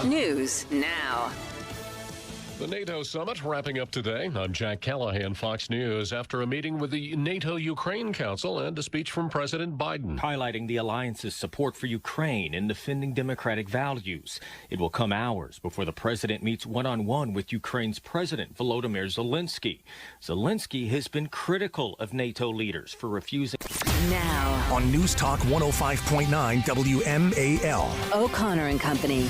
News now. The NATO summit wrapping up today. I'm Jack Callahan, Fox News, after a meeting with the NATO-Ukraine Council and a speech from President Biden. Highlighting the alliance's support for Ukraine and defending democratic values. It will come hours before the president meets one-on-one with Ukraine's President Volodymyr Zelensky. Zelensky has been critical of NATO leaders for refusing. Now, On News Talk 105.9 WMAL. O'Connor and Company.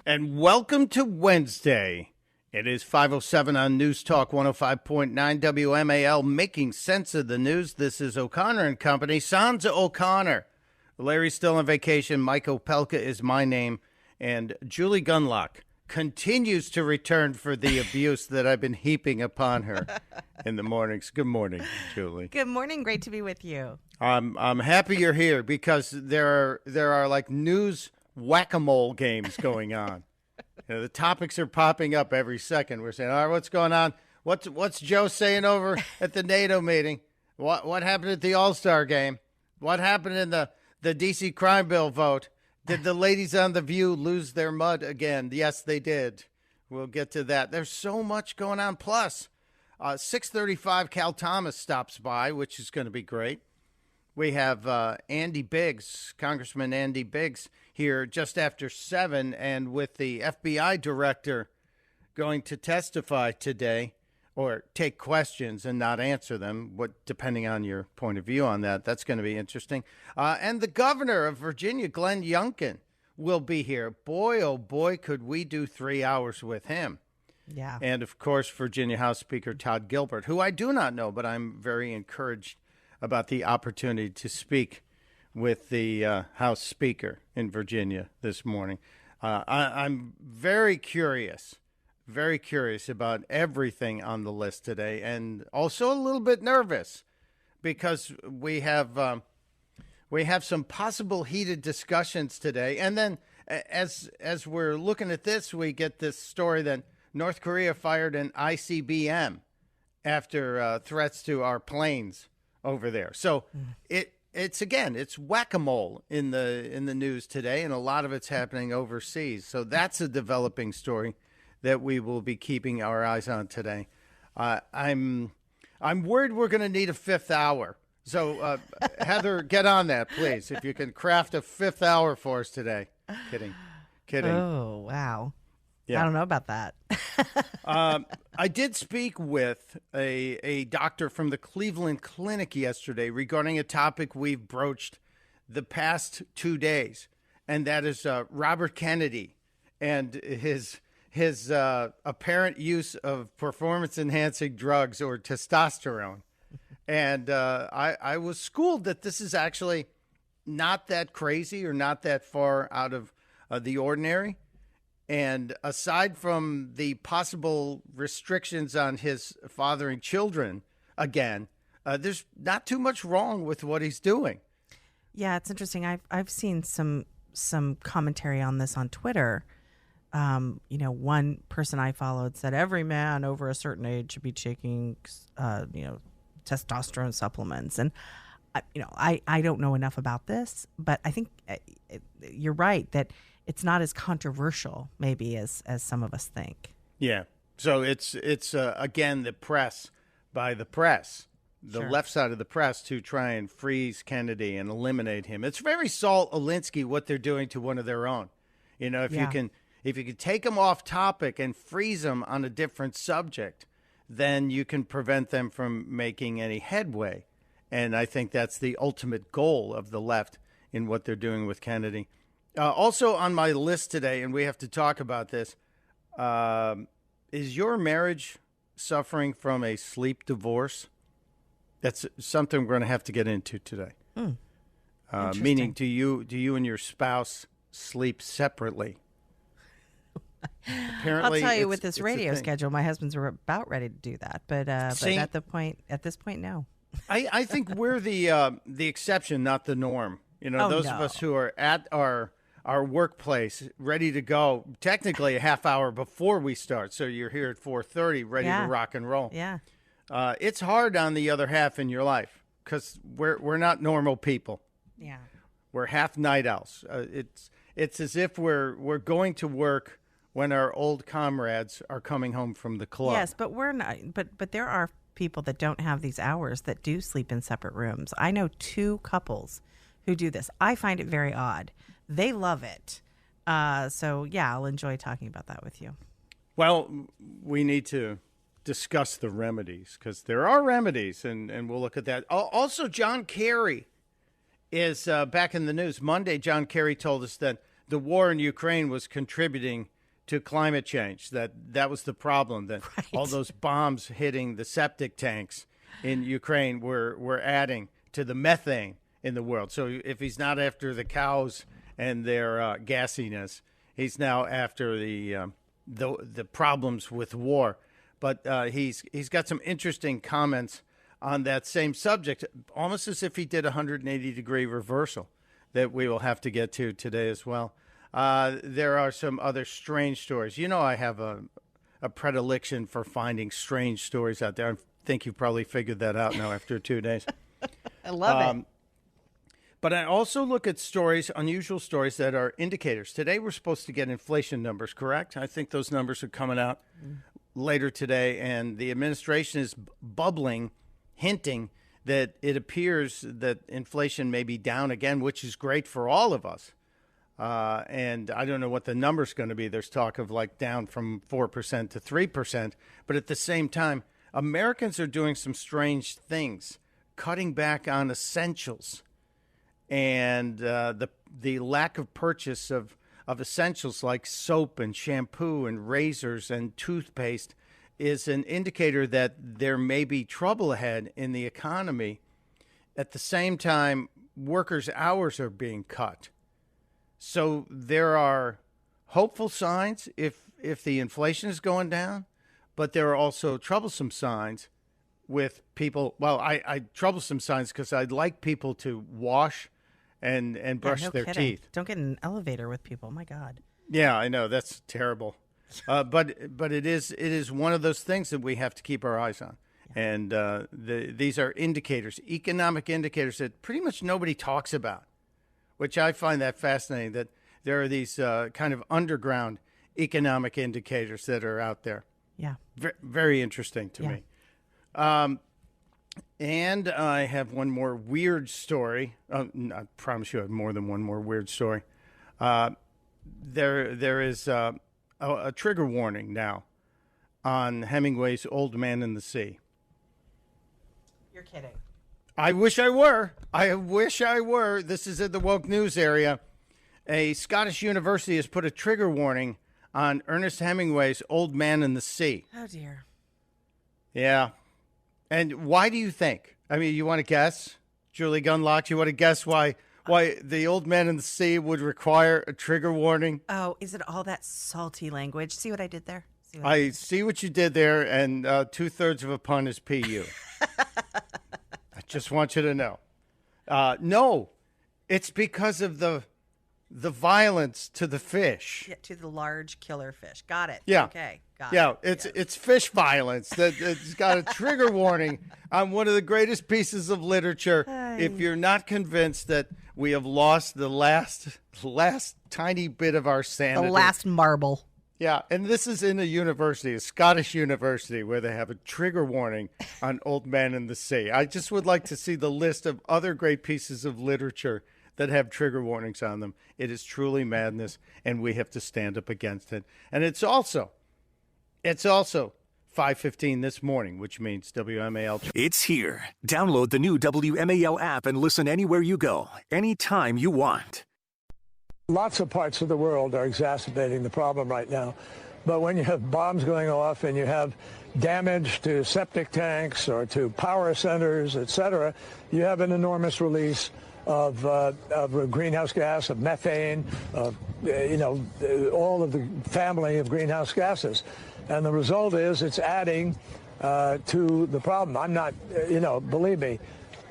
And welcome to Wednesday. It is 5:07 on News Talk 105.9 WMAL, making sense of the news. This is O'Connor and Company. Sans O'Connor. Larry's still on vacation. Mike Opelka is my name. And Julie Gunlock continues to return for the abuse that I've been heaping upon her in the mornings. Good morning, Julie. Good morning. Great to be with you. I'm happy you're here because there are like news whack-a-mole games going on. You know, the topics are popping up every second. We're saying, all right, what's going on? What's Joe saying over at the NATO meeting? What happened at the All-Star game? What happened in the D.C. crime bill vote? Did the ladies on The View lose their mud again? Yes, they did. We'll get to that. There's so much going on. Plus, 6:35, Cal Thomas stops by, which is going to be great. We have Andy Biggs, Congressman Andy Biggs, here just after 7, and with the FBI director going to testify today, or take questions and not answer them, depending on your point of view on that. That's going to be interesting. And the governor of Virginia, Glenn Youngkin, will be here. Boy, oh boy, could we do 3 hours with him. Yeah. And, of course, Virginia House Speaker Todd Gilbert, who I do not know, but I'm very encouraged about the opportunity to speak with the House Speaker in Virginia this morning. I'm very curious about everything on the list today, and also a little bit nervous because we have some possible heated discussions today. And then as we're looking at this, we get this story that North Korea fired an ICBM after threats to our planes over there. So it's whack-a-mole in the news today, and a lot of it's happening overseas. So that's a developing story that we will be keeping our eyes on today. I'm worried we're going to need a fifth hour. So Heather, get on that, please. If you can craft a fifth hour for us today. Kidding. Oh, wow. Yeah. I don't know about that. I did speak with a doctor from the Cleveland Clinic yesterday regarding a topic we've broached the past 2 days, and that is Robert Kennedy and his apparent use of performance-enhancing drugs or testosterone. And I was schooled that this is actually not that crazy or not that far out of the ordinary. And aside from the possible restrictions on his fathering children, again, there's not too much wrong with what he's doing. Yeah, it's interesting. I've seen some commentary on this on Twitter. One person I followed said every man over a certain age should be taking, testosterone supplements. And, I don't know enough about this, but I think you're right that it's not as controversial maybe as some of us think. Yeah. So it's again, the press by the press, the Sure. left side of the press to try and freeze Kennedy and eliminate him. It's very Saul Alinsky what they're doing to one of their own. If you can take them off topic and freeze them on a different subject, then you can prevent them from making any headway. And I think that's the ultimate goal of the left in what they're doing with Kennedy. Also on my list today, and we have to talk about this, is your marriage suffering from a sleep divorce? That's something we're going to have to get into today. Meaning, do you and your spouse sleep separately? Apparently, I'll tell you, with this it's a radio thing. schedule, my husband's about ready to do that, but at this point, no. I think we're the exception, not the norm. Those of us who are at our workplace, ready to go, technically a half hour before we start. So you're here at 4:30, ready to rock and roll. Yeah. It's hard on the other half in your life because we're not normal people. Yeah. We're half night owls. It's as if we're going to work when our old comrades are coming home from the club. Yes, but we're not. But there are people that don't have these hours that do sleep in separate rooms. I know 2 couples who do this. I find it very odd. They love it. So yeah, I'll enjoy talking about that with you. Well, we need to discuss the remedies because there are remedies, and we'll look at that. Also, John Kerry is back in the news. Monday, John Kerry told us that the war in Ukraine was contributing to climate change, that was the problem, that all those bombs hitting the septic tanks in Ukraine were adding to the methane in the world. So if he's not after the cows and their gassiness, he's now after the problems with war. But he's got some interesting comments on that same subject, almost as if he did a 180-degree reversal that we will have to get to today as well. There are some other strange stories. You know, I have a predilection for finding strange stories out there. I think you've probably figured that out now after 2 days. I love it. But I also look at stories, unusual stories that are indicators. Today we're supposed to get inflation numbers, correct? I think those numbers are coming out later today, and the administration is bubbling, hinting that it appears that inflation may be down again, which is great for all of us. And I don't know what the number's going to be. There's talk of like down from 4% to 3%. But at the same time, Americans are doing some strange things, cutting back on essentials. And the lack of purchase of essentials like soap and shampoo and razors and toothpaste is an indicator that there may be trouble ahead in the economy. At the same time, workers' hours are being cut. So there are hopeful signs if the inflation is going down, but there are also troublesome signs with people. Well, I troublesome signs because I'd like people to wash and brush their teeth. Don't get in an elevator with people. My God. Yeah, I know that's terrible. But it is one of those things that we have to keep our eyes on. Yeah. And these are indicators, economic indicators that pretty much nobody talks about, which I find that fascinating, that there are these kind of underground economic indicators that are out there. Yeah. Very interesting to me. And I have one more weird story. I promise you I have more than one more weird story. There is a trigger warning now on Hemingway's Old Man and the Sea. You're kidding. I wish I were. I wish I were. This is in the woke news area. A Scottish university has put a trigger warning on Ernest Hemingway's Old Man and the Sea. Oh, dear. Yeah. And why do you think? I mean, you want to guess? Julie Gunlock, you want to guess why the Old Man and the Sea would require a trigger warning? Oh, is it all that salty language? See what I did there? See what you did there, and 2/3 of a pun is PU. I just want you to know. No, it's because of the violence to the fish. Yeah, to the large killer fish. Got it. Yeah. Okay. Got yeah, it. It's fish violence. It's got a trigger warning on one of the greatest pieces of literature. If you're not convinced that we have lost the last tiny bit of our sanity. The last marble. Yeah, and this is in a university, a Scottish university, where they have a trigger warning on Old Man and the Sea. I just would like to see the list of other great pieces of literature that have trigger warnings on them. It is truly madness, and we have to stand up against it. And it's also 5:15 this morning, which means WMAL. It's here. Download the new WMAL app and listen anywhere you go, anytime you want. Lots of parts of the world are exacerbating the problem right now. But when you have bombs going off and you have damage to septic tanks or to power centers, et cetera, you have an enormous release of greenhouse gas, of methane, of, all of the family of greenhouse gases. And the result is it's adding to the problem. I'm not, believe me,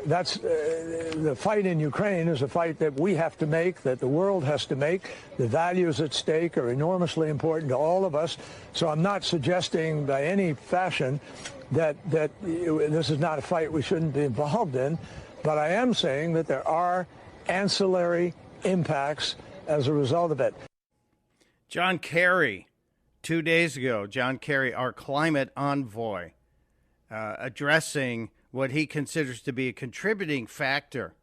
that's the fight in Ukraine is a fight that we have to make, that the world has to make. The values at stake are enormously important to all of us. So I'm not suggesting by any fashion that this is not a fight we shouldn't be involved in. But I am saying that there are ancillary impacts as a result of it. John Kerry, 2 days ago, John Kerry, our climate envoy, addressing what he considers to be a contributing factor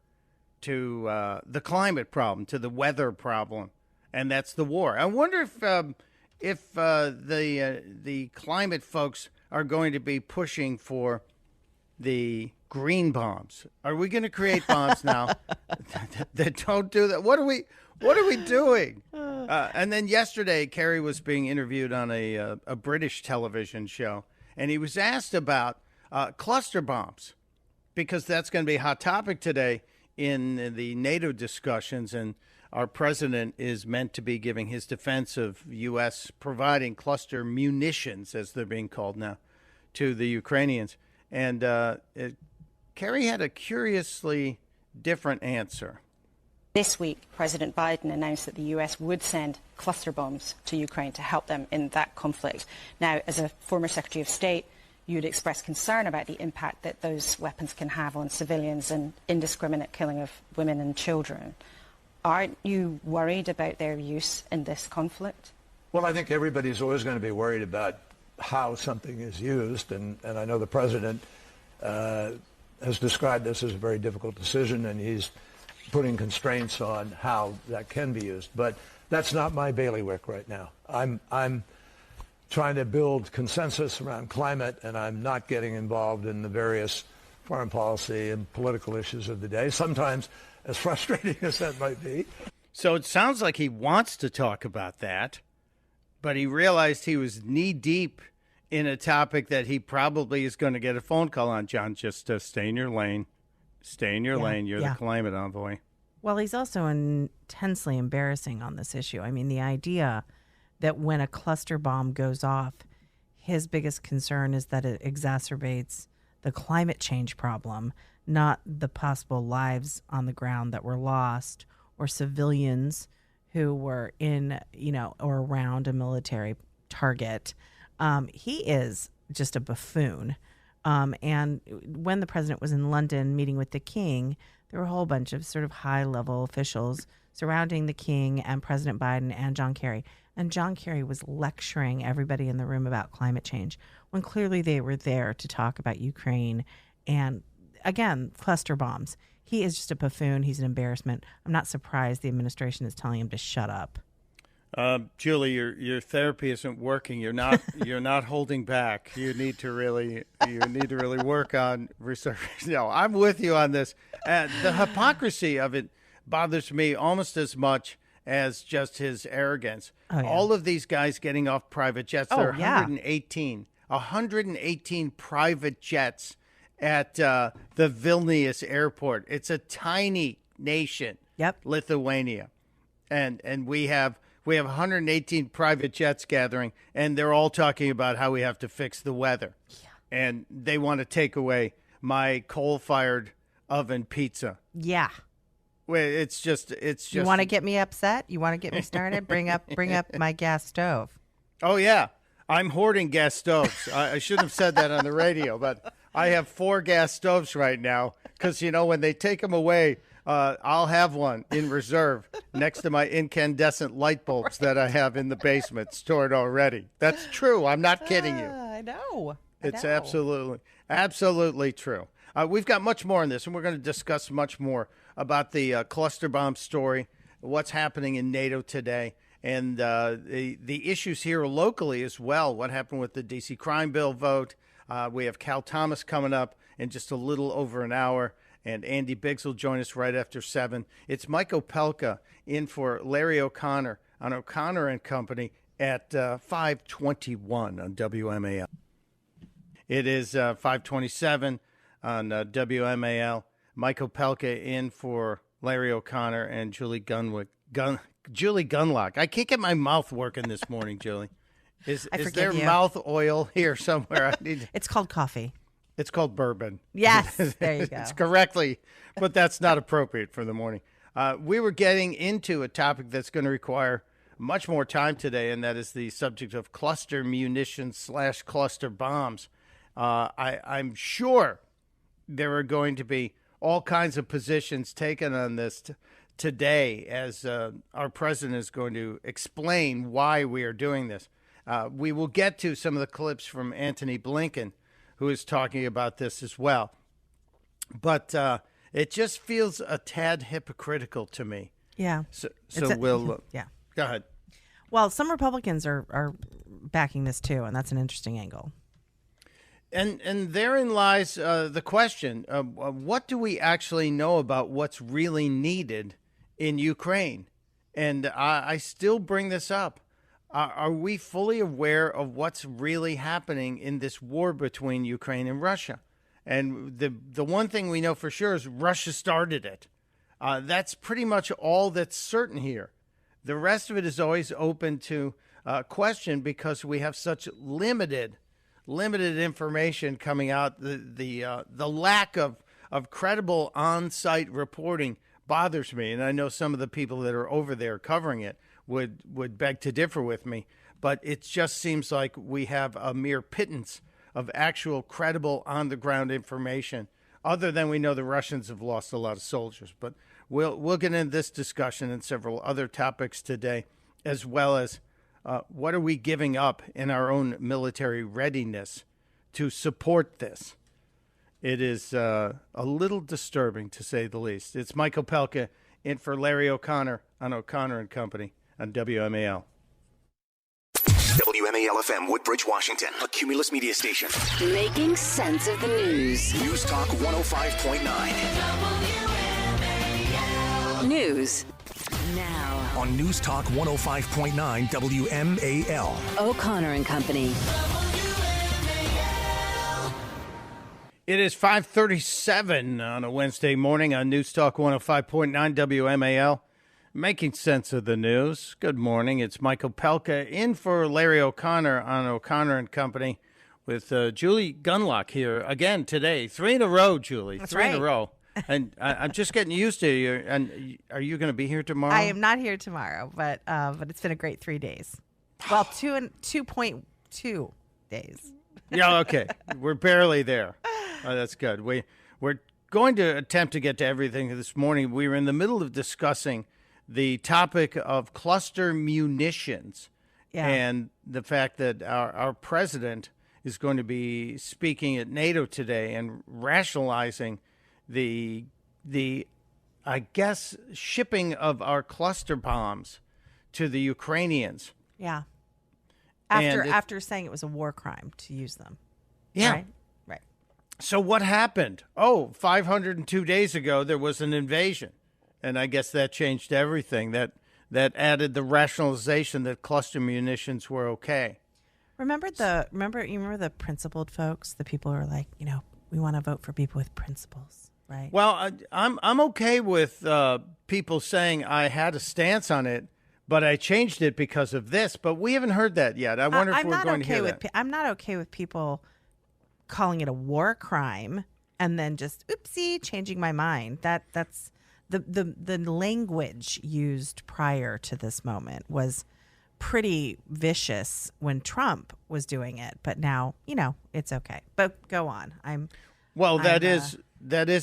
to the climate problem, to the weather problem, and that's the war. I wonder if the climate folks are going to be pushing for the green bombs. Are we going to create bombs now that don't do that? What are we doing? And then yesterday, Kerry was being interviewed on a British television show, and he was asked about cluster bombs, because that's going to be a hot topic today in the NATO discussions, and our president is meant to be giving his defense of U.S. providing cluster munitions, as they're being called now, to the Ukrainians. And Kerry had a curiously different answer. This week, President Biden announced that the U.S. would send cluster bombs to Ukraine to help them in that conflict. Now, as a former Secretary of State, you'd express concern about the impact that those weapons can have on civilians and indiscriminate killing of women and children. Aren't you worried about their use in this conflict? Well, I think everybody's always going to be worried about how something is used, and I know the president has described this as a very difficult decision, and he's putting constraints on how that can be used. But that's not my bailiwick right now. I'm trying to build consensus around climate, and I'm not getting involved in the various foreign policy and political issues of the day, sometimes as frustrating as that might be. So it sounds like he wants to talk about that, but he realized he was knee-deep in a topic that he probably is going to get a phone call on. John, just stay in your lane. Stay in your lane. You're the climate envoy. Well, he's also intensely embarrassing on this issue. I mean, the idea that when a cluster bomb goes off, his biggest concern is that it exacerbates the climate change problem, not the possible lives on the ground that were lost or civilians who were in, or around a military target. He is just a buffoon. And when the president was in London meeting with the king, there were a whole bunch of sort of high-level officials surrounding the king and President Biden and John Kerry. And John Kerry was lecturing everybody in the room about climate change when clearly they were there to talk about Ukraine and, again, cluster bombs. He is just a buffoon. He's an embarrassment. I'm not surprised the administration is telling him to shut up. Julie, your therapy isn't working. You're not holding back. You need to really work on research. No, I'm with you on this. The hypocrisy of it bothers me almost as much as just his arrogance. Oh, yeah. All of these guys getting off private jets. There are 118 private jets at the Vilnius airport. It's a tiny nation. Yep. Lithuania. And we have 118 private jets gathering, and they're all talking about how we have to fix the weather. Yeah. And they want to take away my coal-fired oven pizza. Yeah. Well, it's just. You want to get me upset? You want to get me started? Bring up my gas stove. Oh yeah, I'm hoarding gas stoves. I shouldn't have said that on the radio, but I have 4 gas stoves right now because when they take them away, I'll have one in reserve next to my incandescent light bulbs that I have in the basement stored already. That's true. I'm not kidding you. I know. It's absolutely true. We've got much more on this, and we're going to discuss much more about the cluster bomb story, what's happening in NATO today, and the issues here locally as well. What happened with the D.C. crime bill vote? We have Cal Thomas coming up in just a little over an hour, and Andy Biggs will join us right after 7. It's Mike Opelka in for Larry O'Connor on O'Connor and Company at 5:21 on WMAL. It is 5:27 on WMAL. Mike Opelka in for Larry O'Connor and Julie Gunlock. I can't get my mouth working this morning, Julie. Is there mouth oil here somewhere? It's called coffee. It's called bourbon. Yes, there you go. It's correctly, but that's not appropriate for the morning. We were getting into a topic that's going to require much more time today, and that is the subject of cluster munitions / cluster bombs. I'm sure there are going to be all kinds of positions taken on this. today as our president is going to explain why we are doing this. We will get to some of the clips from Antony Blinken, who is talking about this as well. But it just feels a tad hypocritical to me. Yeah. So we'll yeah. Go ahead. Well, some Republicans are backing this too, and that's an interesting angle. And therein lies the question: what do we actually know about what's really needed in Ukraine? And I still bring this up: are we fully aware of what's really happening in this war between Ukraine and Russia? And the one thing we know for sure is Russia started it. That's pretty much all that's certain here. The rest of it is always open to question because we have such limited information coming out. The lack of credible on-site reporting bothers me, and I know some of the people that are over there covering it would beg to differ with me. But it just seems like we have a mere pittance of actual credible on-the-ground information. Other than we know the Russians have lost a lot of soldiers, but we'll get into this discussion and several other topics today, as well as what are we giving up in our own military readiness to support this. It is a little disturbing, to say the least. It's Michael Pelka in for Larry O'Connor on O'Connor and Company on WMAL. WMAL-FM, Woodbridge, Washington, a Cumulus media station. Making sense of the news. News Talk 105.9. News now On News Talk 105.9 WMAL. O'Connor and Company. It is 5:37 on a Wednesday morning on News Talk 105.9 WMAL. Making sense of the news. Good morning. It's Michael Pelka in for Larry O'Connor on O'Connor and Company with Julie Gunlock here again today. 3 in a row, Julie. That's 3 in right. a row. And I'm just getting used to you. And are you going to be here tomorrow? I am not here tomorrow, but it's been a great 3 days. Well, 2.2 days. Yeah, okay. We're barely there. Oh, that's good. We're going to attempt to get to everything this morning. We were in the middle of discussing the topic of cluster munitions and the fact that our president is going to be speaking at NATO today and rationalizing the I guess shipping of our cluster bombs to the Ukrainians. Yeah. And After saying it was a war crime to use them. Yeah. Right. So what happened? 502 days ago there was an invasion. And I guess that changed everything. That added the rationalization that cluster munitions were okay. Remember the principled folks, the people who are like, we want to vote for people with principles, right? Well, I'm okay with people saying I had a stance on it, but I changed it because of this. But we haven't heard that yet. I wonder if we're going to hear that. I'm not okay with people calling it a war crime and then just oopsie changing my mind. That's the language used prior to this moment was pretty vicious when Trump was doing it, but now it's okay. But go on. That is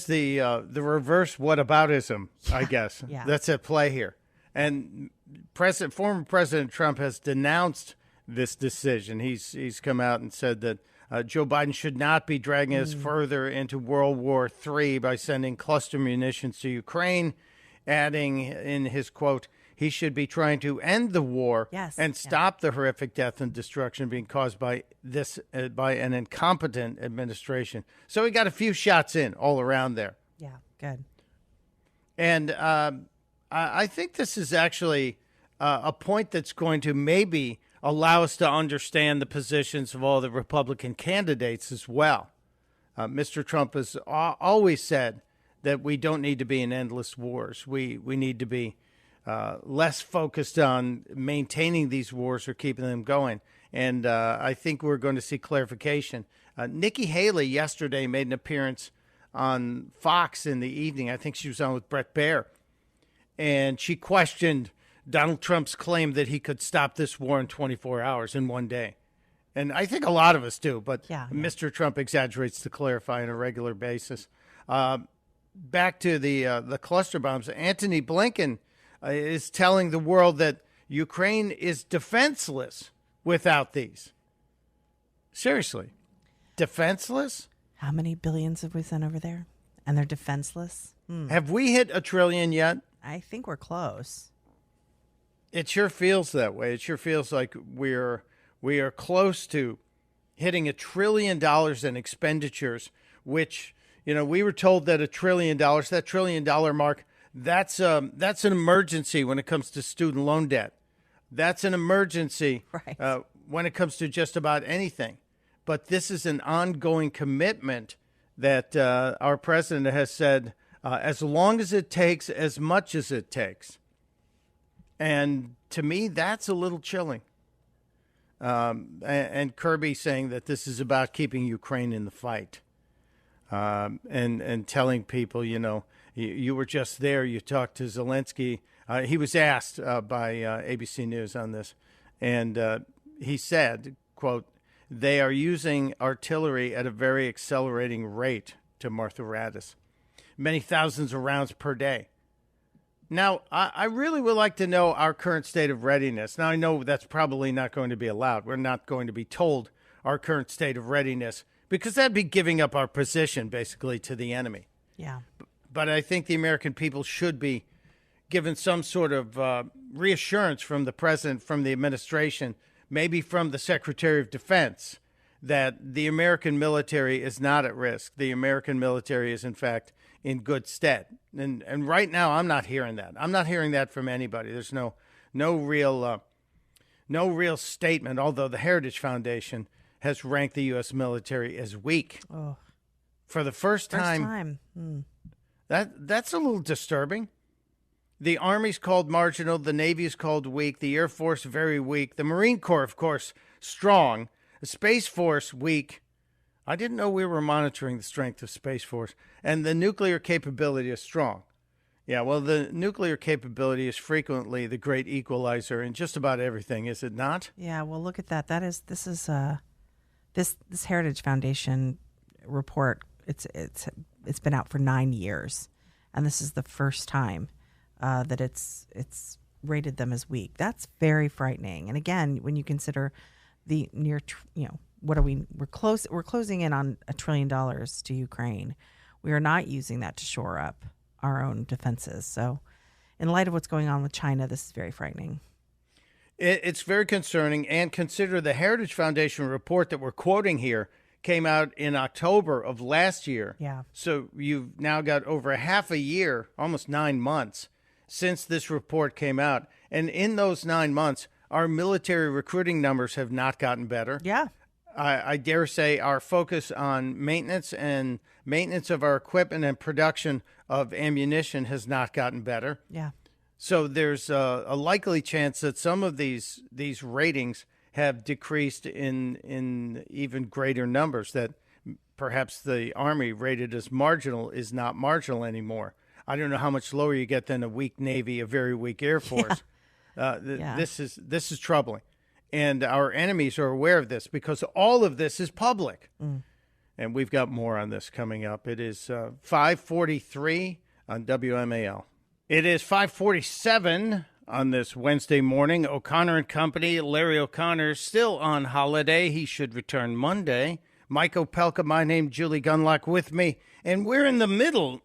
the reverse whataboutism, I guess. Yeah. That's at play here. And former President Trump has denounced this decision. He's come out and said that Joe Biden should not be dragging us further into World War III by sending cluster munitions to Ukraine, adding in his quote, he should be trying to end the war and stop the horrific death and destruction being caused by by an incompetent administration. So he got a few shots in all around there. Yeah, good. And I think this is actually a point that's going to maybe allow us to understand the positions of all the Republican candidates as well. Mr. Trump has always said that we don't need to be in endless wars. We need to be less focused on maintaining these wars or keeping them going. And I think we're going to see clarification. Nikki Haley yesterday made an appearance on Fox in the evening. I think she was on with Brett Baer. And she questioned Donald Trump's claim that he could stop this war in 24 hours in one day. And I think a lot of us do, but Mr. Trump exaggerates to clarify on a regular basis. back to the cluster bombs, Antony Blinken is telling the world that Ukraine is defenseless without these. Seriously, defenseless? How many billions have we sent over there? And they're defenseless? Have we hit $1 trillion yet? I think we're close. It sure feels that way. It sure feels like we are close to hitting $1 trillion in expenditures, which, we were told that $1 trillion, that $1 trillion mark, that's an emergency when it comes to student loan debt. That's an emergency when it comes to just about anything. But this is an ongoing commitment that our president has said, as long as it takes, as much as it takes. And to me, that's a little chilling. And Kirby saying that this is about keeping Ukraine in the fight. And telling people, you were just there. You talked to Zelensky. He was asked by ABC News on this. And he said, quote, "They are using artillery at a very accelerating rate," to Martha Radis. Many thousands of rounds per day. Now, I really would like to know our current state of readiness. Now, I know that's probably not going to be allowed. We're not going to be told our current state of readiness because that'd be giving up our position, basically, to the enemy. Yeah. But I think the American people should be given some sort of reassurance from the president, from the administration, maybe from the Secretary of Defense, that the American military is not at risk. The American military is, in fact, in good stead. And right now, I'm not hearing that. I'm not hearing that from anybody. There's no real statement, although the Heritage Foundation has ranked the U.S. military as weak. Oh. For the first time. That's a little disturbing. The Army's called marginal. The Navy's called weak. The Air Force, very weak. The Marine Corps, of course, strong. The Space Force, weak. I didn't know we were monitoring the strength of Space Force. And the nuclear capability is strong. Yeah, well, the nuclear capability is frequently the great equalizer in just about everything, is it not? Yeah, well, look at that. This Heritage Foundation report. It's been out for 9 years, and this is the first time that it's rated them as weak. That's very frightening. And again, when you consider the near, what are we? We're closing in on $1 trillion to Ukraine. We are not using that to shore up our own defenses. So, in light of what's going on with China, this is very frightening. It's very concerning. And consider the Heritage Foundation report that we're quoting here came out in October of last year. Yeah. So you've now got over a half a year, almost 9 months, since this report came out. And in those 9 months, our military recruiting numbers have not gotten better. Yeah. I dare say our focus on maintenance of our equipment and production of ammunition has not gotten better. Yeah. So there's a likely chance that some of these ratings have decreased in even greater numbers, that perhaps the Army rated as marginal is not marginal anymore. I don't know how much lower you get than a weak Navy, a very weak Air Force. Yeah. This is troubling. And our enemies are aware of this because all of this is public. And we've got more on this coming up. It is 5:43 on WMAL. It is 5:47 on this Wednesday morning. O'Connor and Company. Larry O'Connor still on holiday. He should return Monday. Mike Opelka, my name, Julie Gunlock with me. And we're in the middle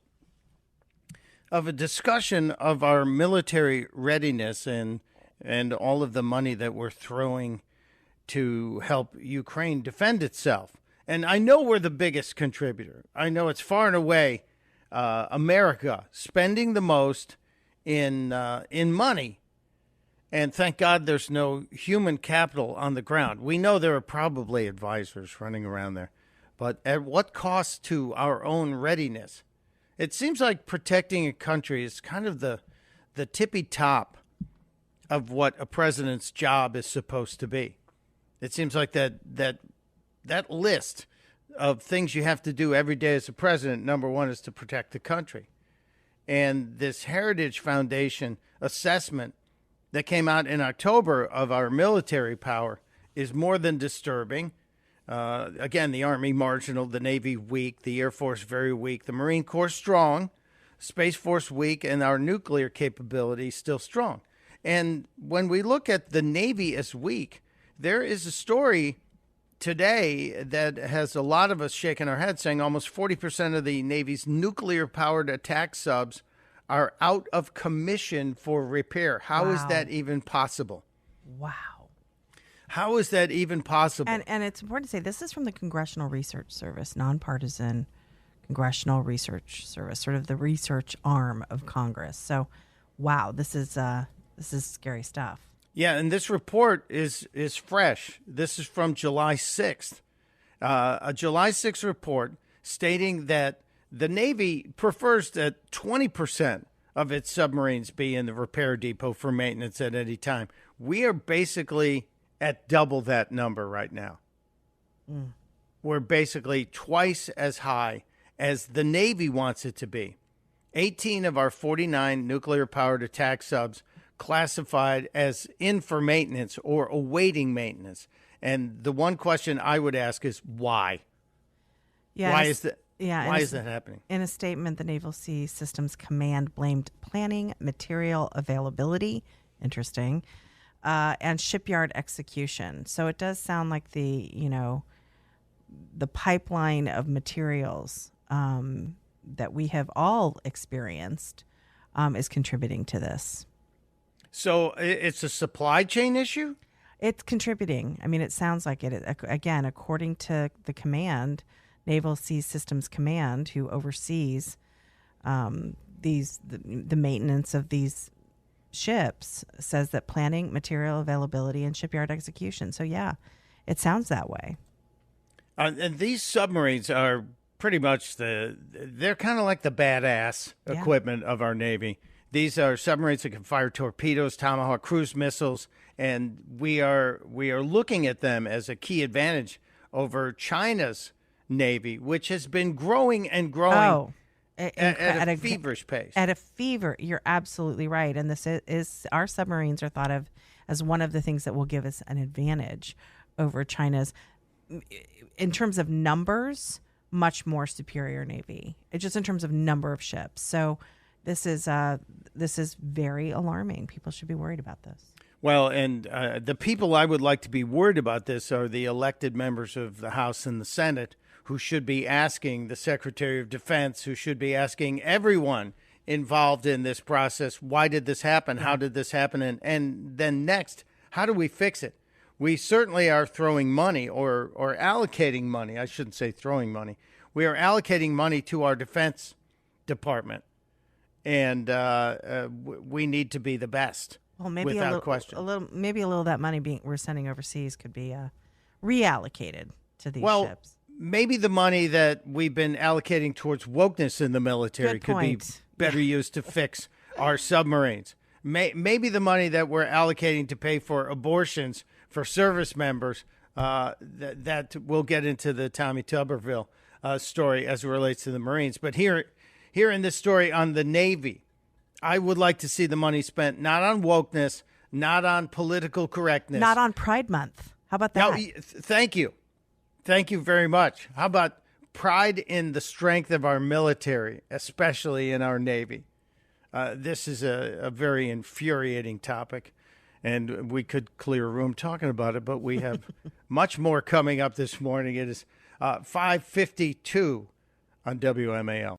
of a discussion of our military readiness and all of the money that we're throwing to help Ukraine defend itself. And I know we're the biggest contributor. I know it's far and away America spending the most in money. And thank God there's no human capital on the ground. We know there are probably advisors running around there. But at what cost to our own readiness? It seems like protecting a country is kind of the tippy top of what a president's job is supposed to be. It seems like that list of things you have to do every day as a president, number one is to protect the country. And this Heritage Foundation assessment that came out in October of our military power is more than disturbing. Again, the Army marginal, the Navy weak, the Air Force very weak, the Marine Corps strong, Space Force weak, and our nuclear capability still strong. And when we look at the Navy as weak, there is a story today that has a lot of us shaking our heads, saying almost 40% of the Navy's nuclear-powered attack subs are out of commission for repair. How is that even possible? Wow. How is that even possible? And it's important to say this is from the Congressional Research Service, nonpartisan Congressional Research Service, sort of the research arm of Congress. So, wow, this is scary stuff. Yeah, and this report is fresh. This is from July 6th. A July 6th report stating that the Navy prefers that 20% of its submarines be in the repair depot for maintenance at any time. We are basically at double that number right now. We're basically twice as high as the Navy wants it to be. 18 of our 49 nuclear-powered attack subs classified as in for maintenance or awaiting maintenance. And the one question I would ask is why? Yeah, why is that? Yeah, why is that happening? In a statement, the Naval Sea Systems Command blamed planning, material availability, interesting, and shipyard execution. So it does sound like the pipeline of materials that we have all experienced is contributing to this. So it's a supply chain issue? It's contributing. I mean, it sounds like it. Again, according to the command, Naval Sea Systems Command, who oversees the maintenance of these ships, says that planning, material availability, and shipyard execution. So, yeah, it sounds that way. And these submarines are pretty much they're kind of like the badass equipment of our Navy. These are submarines that can fire torpedoes, Tomahawk cruise missiles, and we are looking at them as a key advantage over China's Navy, which has been growing and growing at a feverish pace. You're absolutely right. And this is our submarines are thought of as one of the things that will give us an advantage over China's, in terms of numbers, much more superior Navy. It's just in terms of number of ships. So this is very alarming. People should be worried about this. Well, and the people I would like to be worried about this are the elected members of the House and the Senate, who should be asking the Secretary of Defense, who should be asking everyone involved in this process, why did this happen? How did this happen? And then next, how do we fix it? We certainly are throwing money or allocating money. I shouldn't say throwing money. We are allocating money to our Defense Department, and we need to be the best. Well, maybe without question. Maybe a little of that money we're sending overseas could be reallocated to these ships. Maybe the money that we've been allocating towards wokeness in the military could be better used to fix our submarines. Maybe the money that we're allocating to pay for abortions for service members, that we'll get into the Tommy Tuberville story as it relates to the Marines. But here in this story on the Navy, I would like to see the money spent not on wokeness, not on political correctness. Not on Pride Month. How about that? No, thank you. Thank you very much. How about pride in the strength of our military, especially in our Navy? This is a very infuriating topic, and we could clear a room talking about it, but we have much more coming up this morning. It is 5:52 on WMAL.